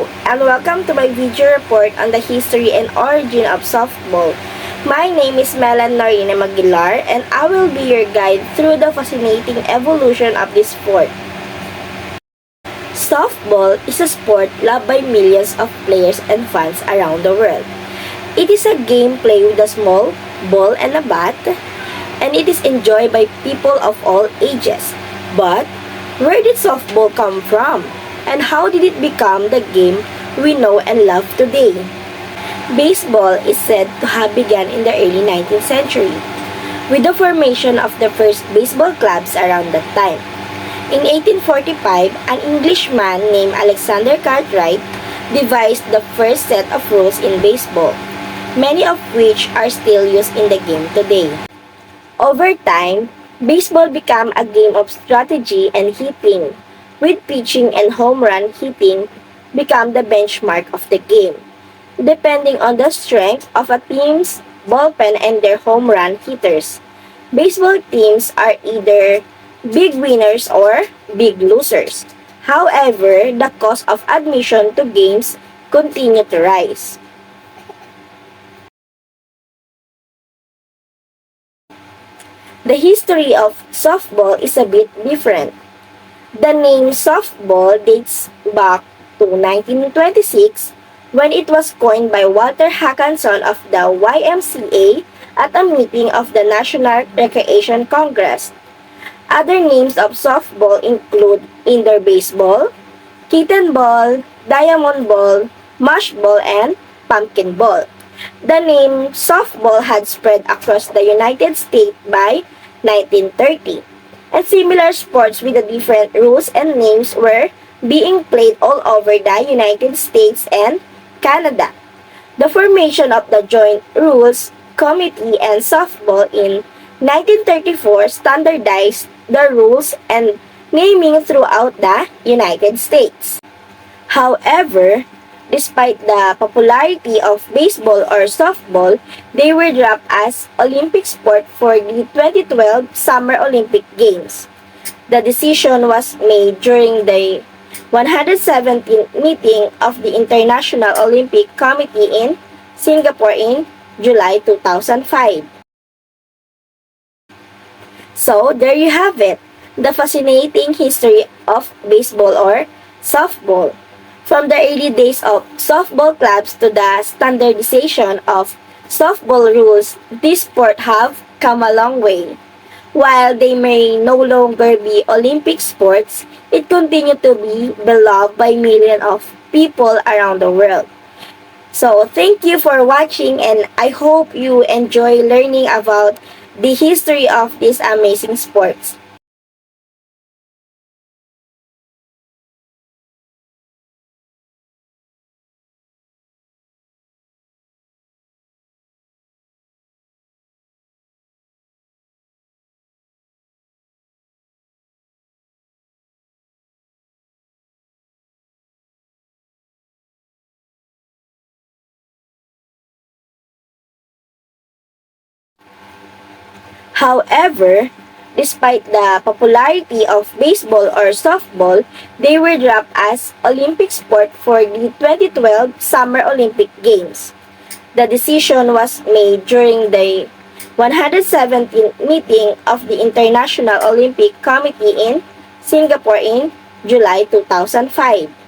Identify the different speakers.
Speaker 1: Hello, and welcome to my video report on the history and origin of softball. My name is Melan Norina Maguilar, and I will be your guide through the fascinating evolution of this sport. Softball is a sport loved by millions of players and fans around the world. It is a game played with a small ball and a bat, and it is enjoyed by people of all ages. But where did softball come from? And how did it become the game we know and love today? Baseball is said to have begun in the early 19th century, with the formation of the first baseball clubs around that time. In 1845, an Englishman named Alexander Cartwright devised the first set of rules in baseball, many of which are still used in the game today. Over time, baseball became a game of strategy and hitting, with pitching and home run hitting become the benchmark of the game, depending on the strength of a team's bullpen and their home run hitters. Baseball teams are either big winners or big losers. However, the cost of admission to games continue to rise. The history of softball is a bit different. The name softball dates back to 1926 when it was coined by Walter Hackanson of the YMCA at a meeting of the National Recreation Congress. Other names of softball include indoor baseball, kitten ball, diamond ball, mush ball, and pumpkin ball. The name softball had spread across the United States by 1930. And similar sports with the different rules and names were being played all over the United States and Canada. The formation of the Joint Rules Committee and Softball in 1934 standardized the rules and naming throughout the United States. However, despite the popularity of baseball or softball, they were dropped as Olympic sport for the 2012 Summer Olympic Games. The decision was made during the 117th meeting of the International Olympic Committee in Singapore in July 2005. So, there you have it, the fascinating history of baseball or softball. From the early days of softball clubs to the standardization of softball rules, this sport have come a long way. While they may no longer be Olympic sports, it continues to be beloved by millions of people around the world. So, thank you for watching, and I hope you enjoy learning about the history of these amazing sports. However, despite the popularity of baseball or softball, they were dropped as Olympic sport for the 2012 Summer Olympic Games. The decision was made during the 117th meeting of the International Olympic Committee in Singapore in July 2005.